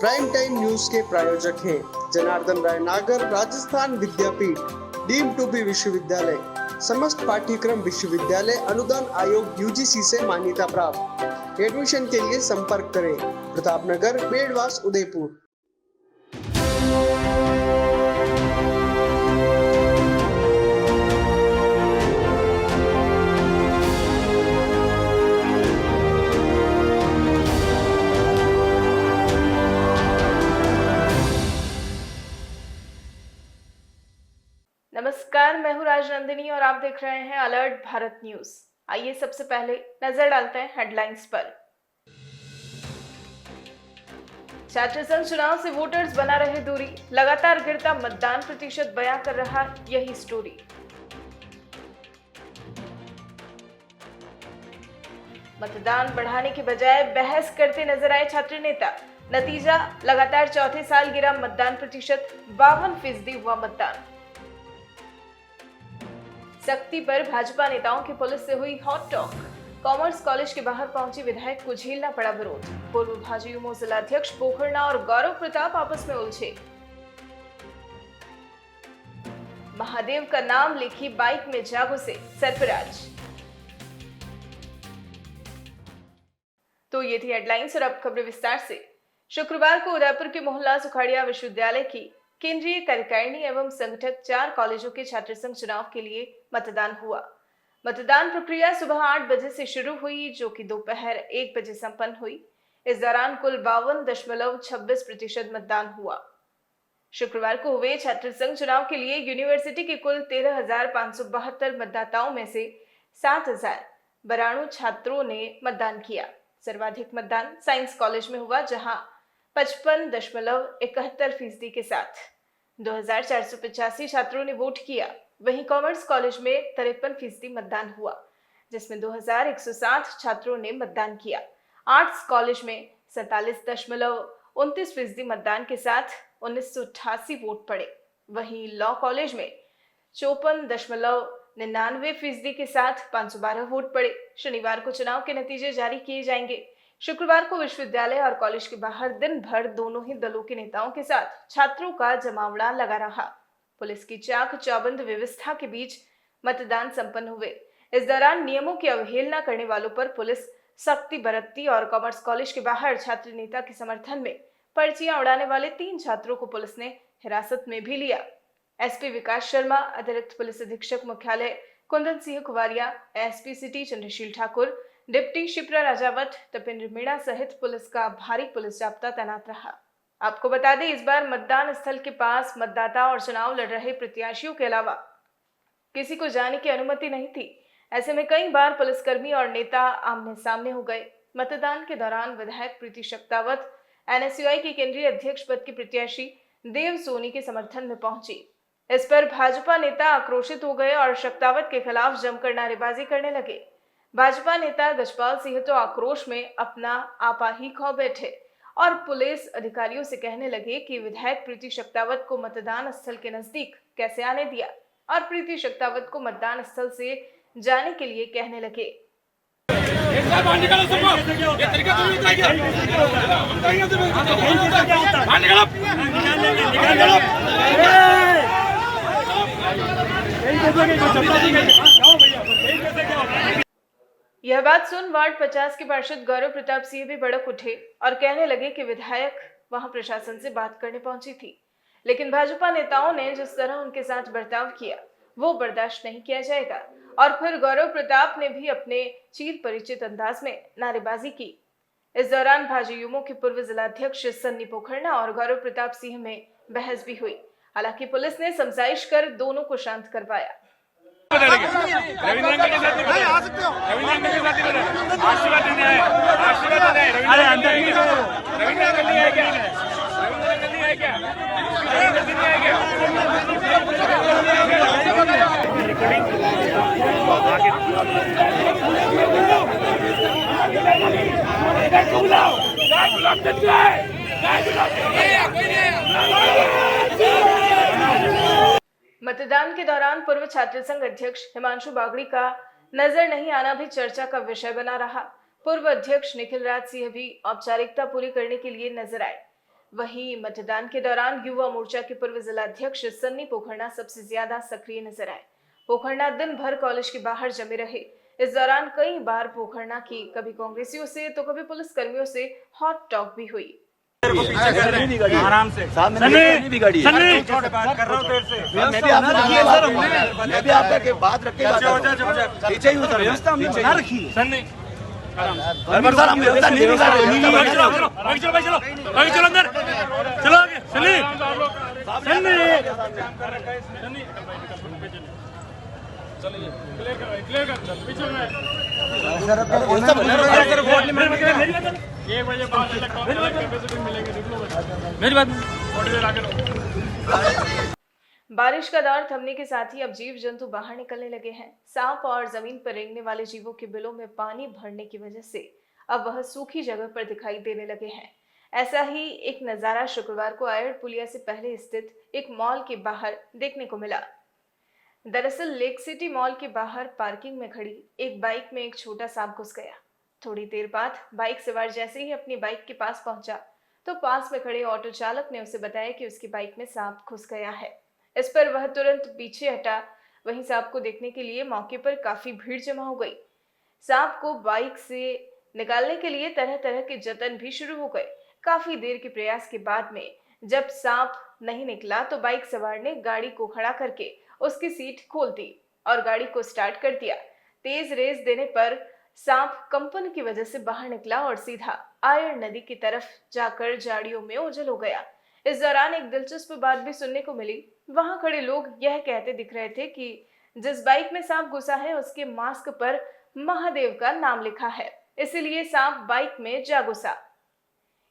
Prime time news के प्रायोजक हैं जनार्दन राय नागर, राजस्थान विद्यापीठ, डीम्ड टू बी विश्वविद्यालय, समस्त पाठ्यक्रम विश्वविद्यालय अनुदान आयोग यूजीसी से मान्यता प्राप्त। एडमिशन के लिए संपर्क करें प्रतापनगर, बेड़वास, उदयपुर। नमस्कार, मैं हूँ राजनंदिनी और आप देख रहे हैं अलर्ट भारत न्यूज। आइए सबसे पहले नजर डालते हैं हेडलाइंस पर। छात्र संघ चुनाव से वोटर्स बना रहे दूरी, लगातार गिरता मतदान प्रतिशत बयां कर रहा यही स्टोरी। मतदान बढ़ाने के बजाय बहस करते नजर आए छात्र नेता। नतीजा, लगातार चौथे साल गिरा मतदान प्रतिशत, 52% हुआ मतदान। सख्ती पर भाजपा नेताओं की पुलिस से हुई हॉट टॉक। कॉमर्स कॉलेज के बाहर पहुंची विधायक को झेलना पड़ा विरोध। पूर्व भाजयुमो जिलाध्यक्ष पोखरना और गौरव प्रताप आपस में उलझे। महादेव का नाम लिखी बाइक में जा घुसे सरफराज। तो ये थी हेडलाइंस और अब खबरें विस्तार से। शुक्रवार को उदयपुर के मोहल्ला सुखाड़िया विश्वविद्यालय की केंद्रीय कार्यकारिणी एवं संगठक 4 कॉलेजों के छात्र संघ चुनाव के लिए मतदान हुआ। मतदान प्रक्रिया सुबह 8 बजे से शुरू हुई, जो कि दोपहर 1 बजे संपन्न हुई। इस दौरान कुल 52.26% मतदान हुआ। शुक्रवार को हुए छात्र संघ चुनाव के लिए यूनिवर्सिटी के कुल 13,572 मतदाताओं में से 7,092 छात्रों ने मतदान किया। सर्वाधिक मतदान साइंस कॉलेज में हुआ, जहां 55.71% के साथ 2,485 छात्रों ने वोट किया। वहीं कॉमर्स कॉलेज में 53% मतदान हुआ, जिसमें 2,160 छात्रों ने मतदान किया। आर्ट्स कॉलेज में 47.29% मतदान के साथ 1988 वोट पड़े। वहीं लॉ कॉलेज में 54.99% के साथ 512 वोट पड़े। शनिवार को चुनाव के नतीजे जारी किए जाएंगे। शुक्रवार को विश्वविद्यालय और कॉलेज के बाहर दिन भर दोनों ही दलों के नेताओं के साथ छात्रों का जमावड़ा लगा रहा। पुलिस की चाक चौबंद व्यवस्था के बीच मतदान संपन्न हुए। इस दौरान नियमों की अवहेलना करने वालों पर पुलिस सख्ती बरतती और कॉमर्स कॉलेज के बाहर छात्र नेता के समर्थन में पर्चियां उड़ाने वाले 3 छात्रों को पुलिस ने हिरासत में भी लिया। एसपी विकास शर्मा, अतिरिक्त पुलिस अधीक्षक मुख्यालय Kundan Singh Kuwaria, SP city Chandrasheel Thakur, deputy Shipra Rajawat, Tapendra Meena सहित पुलिस का भारी पुलिस जाब्ता तैनात रहा। आपको बता दें, इस बार मतदान स्थल के पास मतदाता और चुनाव लड़ रहे प्रत्याशियों के अलावा किसी को जाने की अनुमति नहीं थी। ऐसे में कई बार पुलिसकर्मी और नेता आमने सामने हो गए। मतदान के दौरान विधायक प्रीति शक्तावत एनएसयूआई के केंद्रीय अध्यक्ष पद की प्रत्याशी देव सोनी के समर्थन में पहुंची। इस पर भाजपा नेता आक्रोशित हो गए और शक्तावत के खिलाफ जमकर नारेबाजी करने लगे। भाजपा नेता गजपाल सिंह तो आक्रोश में अपना आपा ही खो बैठे और पुलिस अधिकारियों से कहने लगे कि विधायक प्रीति शक्तावत को मतदान स्थल के नजदीक कैसे आने दिया और प्रीति शक्तावत को मतदान स्थल से जाने के लिए कहने लगे। यह बात सुन वार्ड 50 के पार्षद गौरव प्रताप सिंह भी भड़क उठे और कहने लगे कि विधायक वहां प्रशासन से बात करने पहुंची थी, लेकिन भाजपा नेताओं ने जिस तरह उनके साथ बर्ताव किया वो बर्दाश्त नहीं किया जाएगा। और फिर गौरव प्रताप ने भी अपने चिर परिचित अंदाज में नारेबाजी की। इस दौरान भाजयुमो के पूर्व जिलाध्यक्ष सन्नी पोखरना और गौरव प्रताप सिंह में बहस भी हुई। हालांकि पुलिस ने समझाइश कर दोनों को शांत करवाया। रविंद्र के साथ आ सकते हो। रविंद्र के साथ आशीर्वाद देने आए, आशीर्वाद देने अरे अंदर ही रविंद्र के लिए है क्या? रविंद्र के लिए है क्या? रविंद्र के लिए है क्या? मतदान के दौरान पूर्व छात्र संघ अध्यक्ष हिमांशु बागड़ी का नजर नहीं आना भी चर्चा का विषय बना रहा। पूर्व अध्यक्ष निखिल राज सिंह भी औपचारिकता पूरी करने के लिए नजर आए। वहीं मतदान के दौरान युवा मोर्चा के पूर्व जिला अध्यक्ष सन्नी पोखरना सबसे ज्यादा सक्रिय नजर आए। पोखरना दिन भर कॉलेज के बाहर जमे रहे। इस दौरान कई बार पोखरना की कभी कांग्रेसियों से तो कभी पुलिस कर्मियों से हॉट टॉक भी हुई। आराम से नहीं बिगाड़ी है। बात कर रहा हूँ तेरे से। मैं भी आपसे रखी है सर, मैं भी आपके बात रख के बात कर रहा हूँ। पीछे ही हूँ सर, व्यवस्था हमने बना रखी है। सन्नी सर हम व्यवस्था नहीं बिगाड़ रहे। चलो आगे चलो अंदर चलो आगे सन्नी क्लियर कर पीछे में व्यवस्था बना रखी है। 1 बजे बाद कैपेसिटी मिलेंगे मेरी बात बारिश का दौर थमने के साथ ही अब जीव जंतु बाहर निकलने लगे हैं। सांप और जमीन पर रेंगने वाले जीवों के बिलों में पानी भरने की वजह से अब वह सूखी जगह पर दिखाई देने लगे हैं। ऐसा ही एक नजारा शुक्रवार को आयड़ पुलिया से पहले स्थित एक मॉल के बाहर देखने को मिला। दरअसल लेक सिटी मॉल के बाहर पार्किंग में खड़ी एक बाइक में एक छोटा सांप घुस गया। थोड़ी देर बाद बाइक सवार जैसे ही अपनी बाइक के पास पहुंचा तो पास में खड़े ऑटो चालक ने उसे बताया कि उसकी बाइक में सांप घुस गया है। इस पर वह तुरंत पीछे हटा। वहीं सांप को देखने के लिए मौके पर काफी भीड़ जमा हो गई। सांप को बाइक से निकालने के लिए तरह तरह के जतन भी शुरू हो गए। काफी देर के प्रयास के बाद में जब सांप नहीं निकला तो बाइक सवार ने गाड़ी को खड़ा करके उसकी सीट खोल दी और गाड़ी को स्टार्ट कर दिया। तेज रेस देने पर सांप कंपन की वजह से बाहर निकला और सीधा आयर नदी की तरफ जाकर झाड़ियों में ओझल हो गया। इस दौरान एक दिलचस्प बात भी सुनने को मिली। वहां खड़े लोग यह कहते दिख रहे थे कि जिस बाइक में सांप घुसा है उसके मास्क पर महादेव का नाम लिखा है, इसीलिए सांप बाइक में जा घुसा।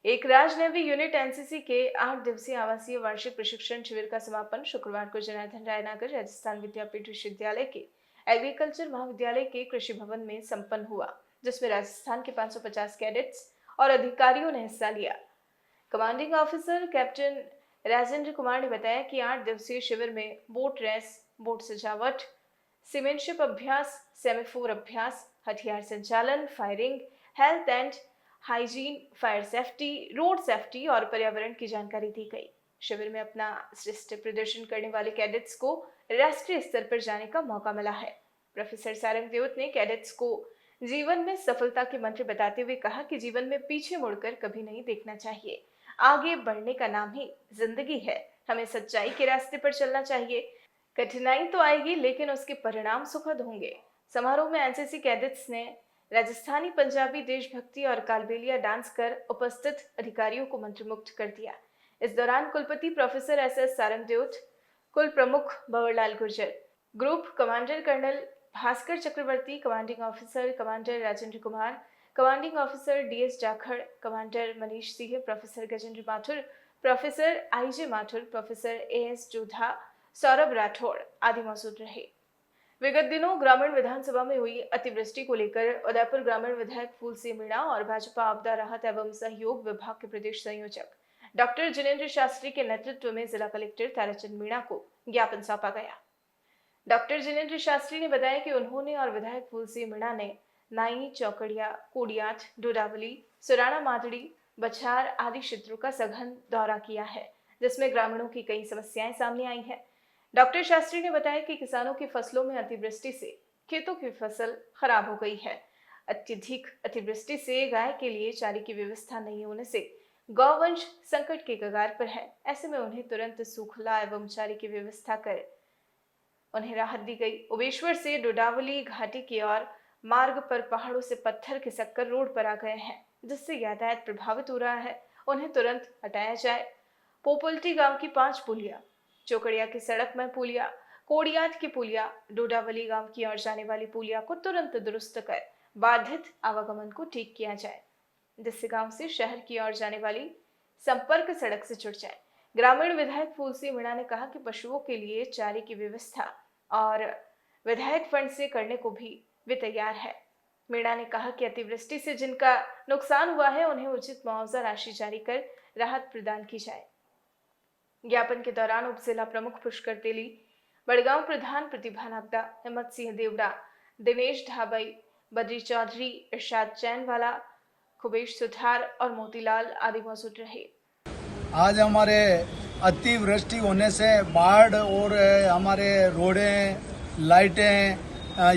एक राजनैतिक यूनिट एनसीसी के 8 दिवसीय आवासीय वार्षिक प्रशिक्षण शिविर का समापन शुक्रवार को जनार्दन रायनगर राजस्थान विद्यापीठ विश्वविद्यालय के एग्रीकल्चर महाविद्यालय के कृषि भवन में संपन्न हुआ, जिसमें राजस्थान के 550 कैडेट्स और अधिकारियों ने हिस्सा लिया। Commanding officer captain Rajendra Kumar ने बताया कि 8 दिवसीय शिविर में बोट रेस, बोट सजावट, सीमेंटशिप अभ्यास, सेमेफोर अभ्यास, हथियार संचालन, firing, health and hygiene, fire safety, road safety और पर्यावरण की जानकारी दी गई। शिविर में अपना श्रेष्ठ प्रदर्शन करने वाले कैडेट्स को राष्ट्रीय स्तर पर जाने का मौका मिला है। प्रोफेसर सारंग देओत ने कैडेट्स को जीवन में सफलता के मंत्र बताते हुए कहा कि जीवन में पीछे मुड़कर कभी नहीं देखना चाहिए। आगे बढ़ने का नाम ही जिंदगी है। हमें सच्चाई के रास्ते पर चलना चाहिए। कठिनाई तो आएगी लेकिन उसके परिणाम सुखद होंगे। समारोह में एनसीसी कैडेट्स ने राजस्थानी, पंजाबी, देशभक्ति और कालबेलिया डांस कर उपस्थित अधिकारियों को मंत्रमुग्ध कर दिया। इस दौरान कुलपति प्रोफेसर एसएस सारंग देओत, कुल प्रमुख Bhanwarlal Gurjar, group commander colonel Bhaskar Chakravarti, commanding officer commander Rajendra Kumar, commanding officer DS Jakhar, commander Manish Singh, professor Gajendra Mathur, professor IJ Mathur, professor AS Jodha, Saurabh Rathore आदि मौजूद रहे। विगत दिनों ग्रामीण विधानसभा में हुई अतिवृष्टि को लेकर उदयपुर ग्रामीण विधायक फूल सिंह मीणा और भाजपा आपदा राहत एवं सहयोग विभाग के प्रदेश संयोजक डॉक्टर जिनेंद्र शास्त्री के नेतृत्व में जिला कलेक्टर ताराचंद मीणा को ज्ञापन सौंपा गया। डॉक्टर जिनेंद्र शास्त्री ने बताया कि उन्होंने और विधायक फूल सिंह मीणा ने नाई, चौकड़िया, कोडियात, डोडावली, सुराना मादड़ी, बछार आदि क्षेत्रों का सघन दौरा किया है, जिसमें ग्रामीणों की कई समस्याएं सामने आई हैं। डॉक्टर शास्त्री ने बताया कि किसानों की फसलों में अतिवृष्टि से खेतों की फसल खराब हो गई है। अत्यधिक अतिवृष्टि से गाय के लिए चारे की व्यवस्था नहीं होने से गौवंश संकट के कगार पर है। ऐसे में उन्हें तुरंत सूखला एवं चारे की व्यवस्था कर उन्हें राहत दी गई। ओबेश्वर से डोडावली घाटी की ओर मार्ग पर पहाड़ों से पत्थर खिसककर रोड पर आ गए हैं, जिससे यातायात प्रभावित हो रहा है। उन्हें तुरंत हटाया जाए। पोपल्टी गांव की 5 पुलिया, चौकड़िया की सड़क में पुलिया, कोडियात की पुलिया, डोडावली गांव की ओर जाने वाली पुलिया को तुरंत दुरुस्त कर बाधित आवागमन को ठीक किया जाए, जिससे गांव से शहर की ओर जाने वाली संपर्क सड़क से जुड़ जाए। ग्रामीण विधायक फूल सिंह मीणा ने कहा कि पशुओं के लिए चारे की व्यवस्था और विधायक फंड से करने को भी वे तैयार है। मीणा ने कहा कि अतिवृष्टि से जिनका नुकसान हुआ है उन्हें उचित मुआवजा राशि जारी कर राहत प्रदान की जाए। ज्ञापन के दौरान उप जिला प्रमुख पुष्कर तेली, बड़गांव प्रधान प्रतिभा नागदा, हिम्मत सिंह देवड़ा, दिनेश ढाबई, बद्री चौधरी, इरशाद चैनवाला, खुबेश सुथार और मोतीलाल आदि मौजूद रहे। आज हमारे अतिवृष्टि होने से बाढ़ और हमारे रोडें, लाइटें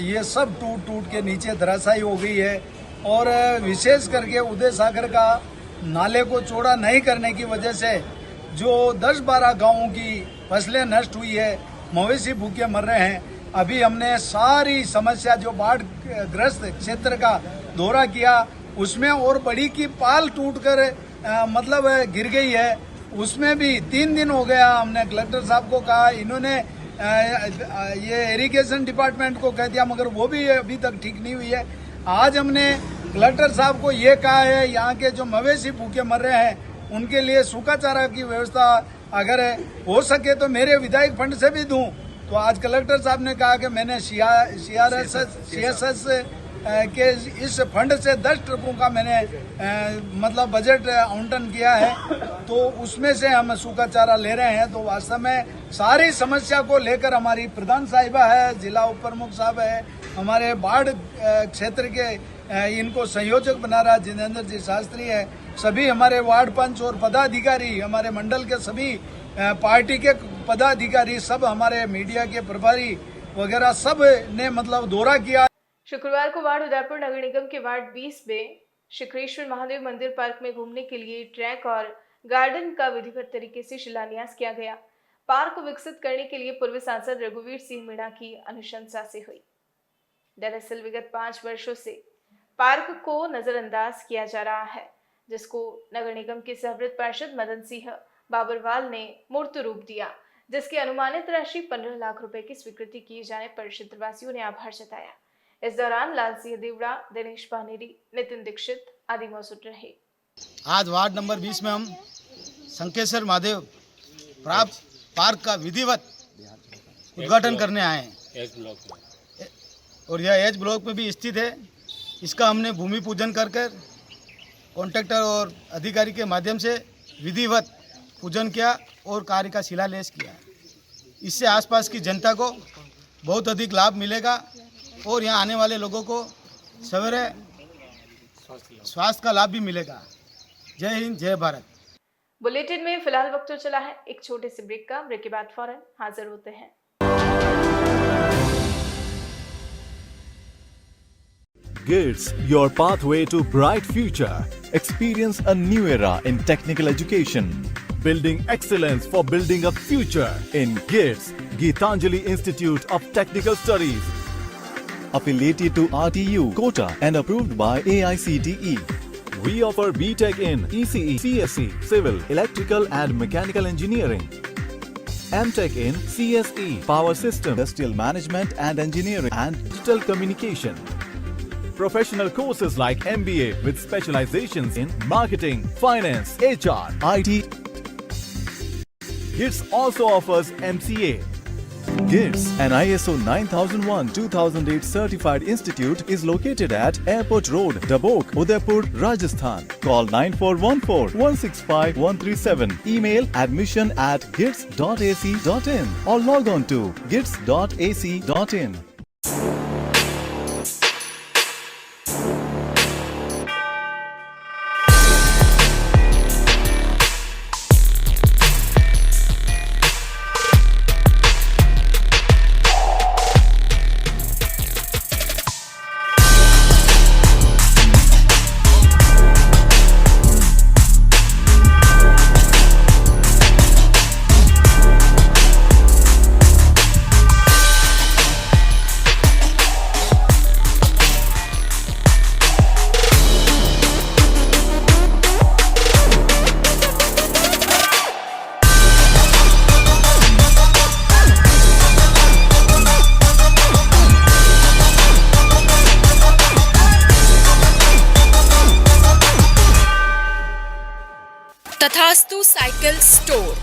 ये सब टूट टूट के नीचे धराशायी हो गई है। और विशेष करके उदय सागर का नाले को चौड़ा नहीं करने की वजह से जो 10-12 गांवों की फसलें नष्ट हुई है, मवेशी भूखे मर रहे हैं। अभी हमने सारी समस्या जो बाढ़ ग्रस्त क्षेत्र का दौरा किया, उसमें और बड़ी की पाल टूटकर मतलब गिर गई है। उसमें भी 3 दिन हो गया। हमने कलेक्टर साहब को कहा, इन्होंने ये इरिगेशन डिपार्टमेंट को कह दिया, मगर वो भी अभी तक ठीक नहीं हुई है। आज हमने कलेक्टर साहब को ये कहा है, यहाँ के जो मवेशी भूखे मर रहे हैं उनके लिए सूखा चारा की व्यवस्था अगर हो सके तो मेरे विधायक फंड से भी दूं। तो आज कलेक्टर साहब ने कहा कि मैंने CSS के इस फंड से 10 ट्रकों का मैंने मतलब बजट आवंटन किया है, तो उसमें से हम सूखा चारा ले रहे हैं। तो वास्तव में सारी समस्या को लेकर हमारी प्रधान साहिबा है, जिला उप प्रमुख साहब है, हमारे बाढ़ क्षेत्र के इनको संयोजक बना रहा जितेंद्र जी शास्त्री है, सभी हमारे वार्ड पंच और पदाधिकारी, हमारे मंडल के सभी पार्टी के पदाधिकारी, सब हमारे मीडिया के प्रभारी वगैरह सब ने मतलब दौरा किया। शुक्रवार को वार्ड उदयपुर नगर निगम के वार्ड 20 में शुक्रेश्वर महादेव मंदिर पार्क में घूमने के लिए ट्रैक और गार्डन का विधिवत तरीके से शिलान्यास किया गया। पार्क को विकसित करने के लिए पूर्व सांसद रघुवीर सिंह मीणा की अनुशंसा से हुई। दरअसल विगत 5 वर्षों से पार्क को नजरअंदाज किया जा रहा है, जिसको नगर निगम के सहृदय पार्षद मदन सिंह बाबरवाल ने मूर्त रूप दिया, जिसकी अनुमानित राशि 15 लाख रुपए की स्वीकृति किए जाने पर क्षेत्रवासियों ने आभार जताया। इस दौरान लाल सिंह देवड़ा, दिनेश पानेरी, नितिन दीक्षित आदि मौजूद रहे। आज वार्ड नंबर 20 में हम शंकेश्वर महादेव पार्क का विधिवत उद्घाटन करने आए हैं और यह एच ब्लॉक में भी स्थित है। इसका हमने भूमि पूजन कर कॉन्ट्रैक्टर और अधिकारी के माध्यम से विधिवत पूजन किया और कार्य का शिलान्यास किया। इससे आसपास की जनता को बहुत अधिक लाभ मिलेगा और यहाँ आने वाले लोगों को सवेरे स्वास्थ्य का लाभ भी मिलेगा। जय हिंद, जय भारत। बुलेटिन में फिलहाल वक्त तो चला है एक छोटे से ब्रेक का। ब्रेक के बाद फौरन हाजिर होते हैं। GITS, your pathway to bright future. Experience a new era in technical education. Building excellence for building a future in GITS, Geetanjali Institute of Technical Studies. Affiliated to RTU, Kota and approved by AICTE. We offer BTech in ECE, CSE, Civil, Electrical and Mechanical Engineering. MTech in CSE, Power System, Industrial Management and Engineering and Digital Communication. Professional courses like MBA with specializations in marketing, finance, HR, IT. GITS also offers MCA. GITS, an ISO 9001-2008 certified institute, is located at Airport Road, Dabok, Udaipur, Rajasthan. Call 9414-165-137. Email admission@gits.ac.in or log on to gits.ac.in. Tathastu cycle store,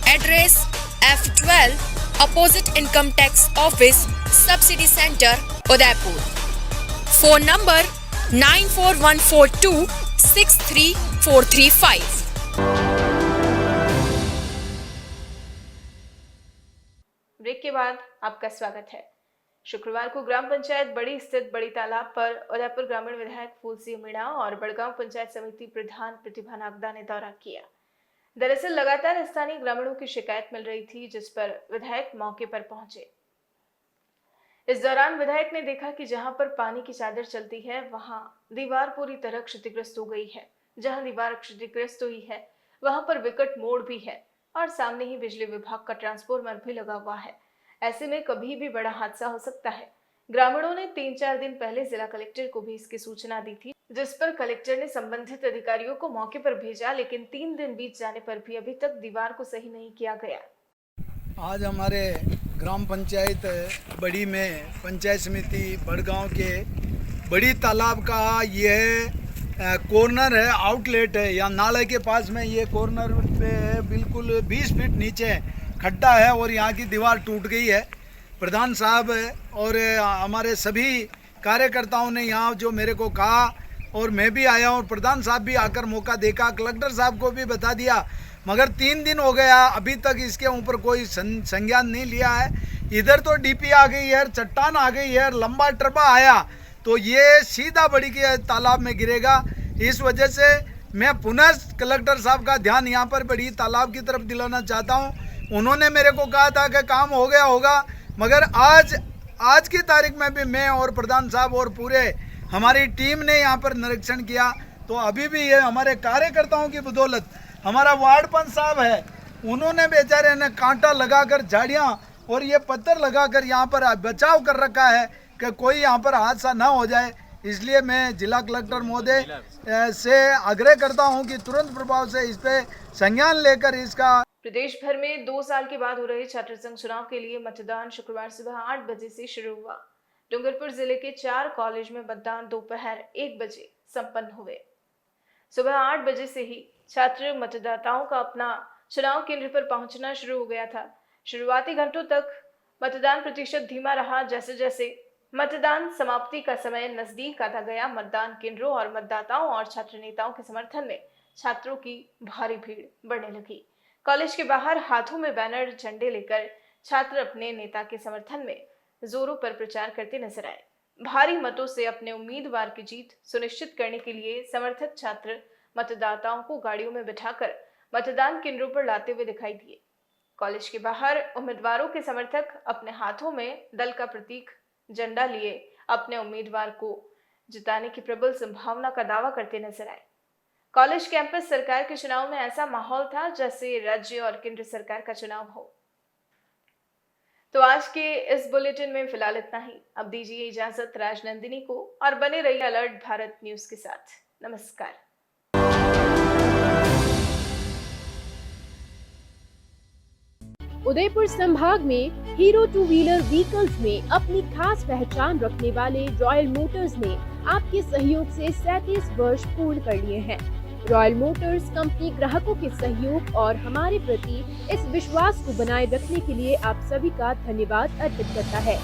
address F12 opposite income tax office, subsidy centre, Udaipur. Phone number 9414263435। Break के बाद आपका स्वागत है। शुक्रवार को ग्राम पंचायत बड़ी स्थित बड़ी तालाब पर उदयपुर ग्रामीण विधायक फूल सिंह मीणा और बड़गांव पंचायत समिति प्रधान प्रतिभा नागदा ने दौरा किया। दरअसल लगातार स्थानीय ग्रामीणों की शिकायत मिल रही थी, जिस पर विधायक मौके पर पहुंचे। इस दौरान विधायक ने देखा कि जहां पर पानी की चादर चलती है वहां दीवार पूरी तरह क्षतिग्रस्त हो गई है। जहां दीवार क्षतिग्रस्त हुई है वहां पर विकट मोड़ भी है और सामने ही बिजली विभाग का ट्रांसफार्मर भी लगा हुआ है। ऐसे में कभी भी बड़ा हादसा हो सकता है। ग्रामीणों ने 3-4 दिन पहले जिला कलेक्टर को भी इसकी सूचना दी थी, जिस पर कलेक्टर ने संबंधित अधिकारियों को मौके पर भेजा, लेकिन 3 दिन बीत जाने पर भी अभी तक दीवार को सही नहीं किया गया। आज हमारे ग्राम पंचायत बड़ी में पंचायत समिति बड़गांव के बड़ी तालाब का ये कॉर्नर है, आउटलेट है। यहाँ नाले के पास में ये कॉर्नर पे बिल्कुल 20 फीट नीचे खड्डा है और यहाँ की दीवार टूट गई है। प्रधान साहब और हमारे सभी कार्यकर्ताओं ने यहाँ जो मेरे को कहा और मैं भी आया हूँ, प्रधान साहब भी आकर मौका देखा, कलेक्टर साहब को भी बता दिया, मगर 3 दिन हो गया अभी तक इसके ऊपर कोई संज्ञान नहीं लिया है। इधर तो डीपी आ गई है, चट्टान आ गई है, लंबा टर्बा आया तो ये सीधा बड़ी के तालाब में गिरेगा। इस वजह से मैं पुनः कलेक्टर साहब का ध्यान यहाँ पर बड़ी तालाब की तरफ दिलाना चाहता हूँ। उन्होंने मेरे को कहा था कि काम हो गया होगा, मगर आज की तारीख में भी मैं और प्रधान साहब और पूरे हमारी टीम ने यहाँ पर निरीक्षण किया तो अभी भी ये हमारे कार्यकर्ताओं की बदौलत हमारा वार्ड पंच साहब है, उन्होंने बेचारे ने कांटा लगाकर झाड़ियाँ और ये पत्थर लगाकर यहाँ पर बचाव कर रखा है कि कोई यहाँ पर हादसा ना हो जाए। इसलिए मैं जिला कलेक्टर महोदय से आग्रह करता हूँ कि तुरंत प्रभाव से इस पे संज्ञान लेकर इसका। प्रदेश भर में 2 साल के बाद हो रहे छात्र संघ चुनाव के लिए मतदान शुक्रवार सुबह 8 बजे से शुरू हुआ। डूंगरपुर जिले के 4 कॉलेज में मतदान दोपहर 1 बजे संपन्न हुए। सुबह 8 बजे से ही छात्र मतदाताओं का अपना चुनाव केंद्र पर पहुंचना शुरू हो गया था। शुरुआती घंटों तक मतदान प्रतिशत धीमा रहा। जैसे जैसे मतदान समाप्ति का समय नजदीक आता गया, मतदान केंद्रों और मतदाताओं और छात्र नेताओं के समर्थन में छात्रों की भारी भीड़ बढ़ने लगी। कॉलेज के बाहर हाथों में बैनर, झंडे लेकर छात्र अपने नेता के समर्थन में जोरों पर प्रचार करते नजर आए। भारी मतों से अपने उम्मीदवार की जीत सुनिश्चित करने के लिए समर्थक छात्र मतदाताओं को गाड़ियों में बिठाकर मतदान केंद्रों पर लाते हुए दिखाई दिए। कॉलेज के बाहर उम्मीदवारों के समर्थक अपने हाथों में दल का प्रतीक झंडा लिए अपने उम्मीदवार को जिताने की प्रबल संभावना का दावा करते नजर आए। कॉलेज कैंपस सरकार के चुनाव में ऐसा माहौल था जैसे राज्य और केंद्र सरकार का चुनाव हो। तो आज के इस बुलेटिन में फिलहाल इतना ही। अब दीजिए इजाजत राजनंदिनी को और बने रहिए अलर्ट भारत न्यूज के साथ। नमस्कार। उदयपुर संभाग में हीरो 2 व्हीलर व्हीकल्स में अपनी खास पहचान रखने वाले रॉयल मोटर्स ने आपके सहयोग से 37 वर्ष पूर्ण कर लिए हैं। रॉयल मोटर्स कंपनी ग्राहकों के सहयोग और हमारे प्रति इस विश्वास को बनाए रखने के लिए आप सभी का धन्यवाद अर्पित करता है।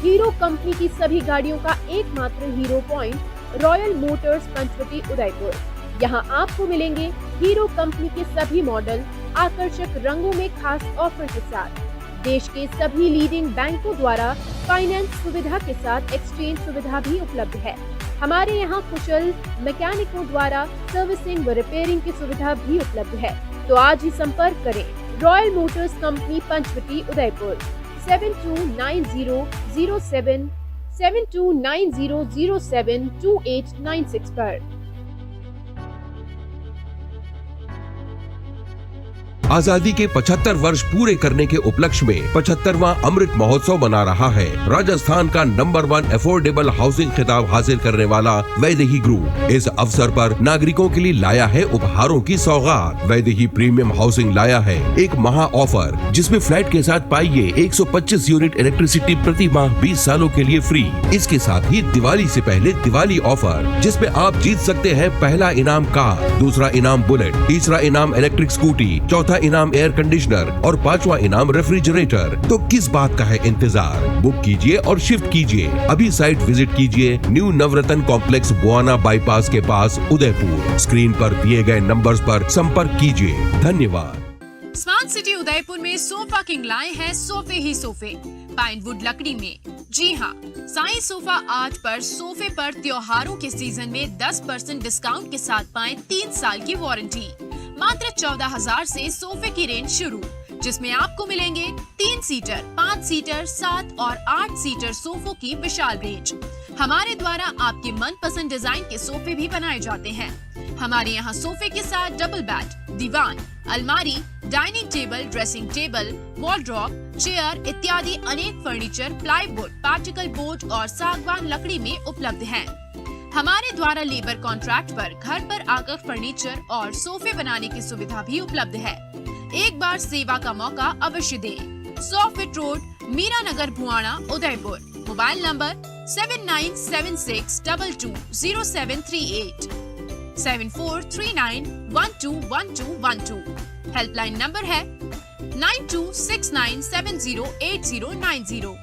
हीरो कंपनी की सभी गाड़ियों का एकमात्र Hero point Royal Motors Panchvati Udaipur. यहाँ आपको मिलेंगे हीरो कंपनी के सभी मॉडल आकर्षक रंगों में खास ऑफर के साथ। देश के सभी लीडिंग बैंकों द्वारा फाइनेंस सुविधा के साथ एक्सचेंज सुविधा भी उपलब्ध है। हमारे यहाँ कुशल मैकेनिकों द्वारा सर्विसिंग व रिपेयरिंग की सुविधा भी उपलब्ध है। तो आज ही संपर्क करें Royal Motors company Panchvati Udaipur 7290072896 पर। आजादी के 75 वर्ष पूरे करने के उपलक्ष्य में 75वां अमृत महोत्सव मना रहा है। राजस्थान का नंबर 1 अफोर्डेबल हाउसिंग खिताब हासिल करने वाला वैदेही ग्रुप इस अवसर पर नागरिकों के लिए लाया है उपहारों की सौगात। वैदेही प्रीमियम हाउसिंग लाया है एक महा ऑफर, जिसमें फ्लैट के साथ पाइए 125 यूनिट इलेक्ट्रिसिटी प्रति माह 20 सालों के लिए फ्री। इसके साथ ही दिवाली से पहले दिवाली ऑफर, जिसमें आप जीत सकते हैं पहला इनाम कार, दूसरा इनाम बुलेट, तीसरा इनाम इलेक्ट्रिक स्कूटी, चौथा इनाम एयर कंडीशनर और 5वां इनाम रेफ्रिजरेटर। तो किस बात का है इंतजार? बुक कीजिए और शिफ्ट कीजिए। अभी साइट विजिट कीजिए न्यू नवरत्न कॉम्प्लेक्स बुआना बाईपास के पास उदयपुर। स्क्रीन पर दिए गए नंबर्स पर संपर्क कीजिए। धन्यवाद। स्मार्ट सिटी उदयपुर में सोफा किंग लाए हैं सोफे ही सोफे पाइनवुड लकड़ी में। जी हाँ, साईं सोफा आर्ट पर सोफे पर त्योहारों के सीजन में 10% डिस्काउंट के साथ पाएं 3 साल की वारंटी। मात्र 14,000 से सोफे की रेंज शुरू, जिसमें आपको मिलेंगे 3 सीटर, 5 सीटर, 7 और 8 सीटर सोफों की विशाल रेंज। हमारे द्वारा आपके मनपसंद डिजाइन के सोफे भी बनाए जाते हैं। हमारे यहाँ सोफे के साथ डबल बेड, दीवान, अलमारी, dining table, dressing table, wardrobe, chair इत्यादि अनेक फर्नीचर प्लाईवुड, पार्टिकल बोर्ड और सागवान लकड़ी में उपलब्ध हैं। हमारे द्वारा लेबर कॉन्ट्रैक्ट पर घर पर आकर फर्नीचर और सोफे बनाने की सुविधा भी उपलब्ध है। एक बार सेवा का मौका अवश्य दें। 100 feet road, Meera Nagar, Bhuana, Udaipur. Mobile number 7976220738 7439121212। Helpline number है 9269708090।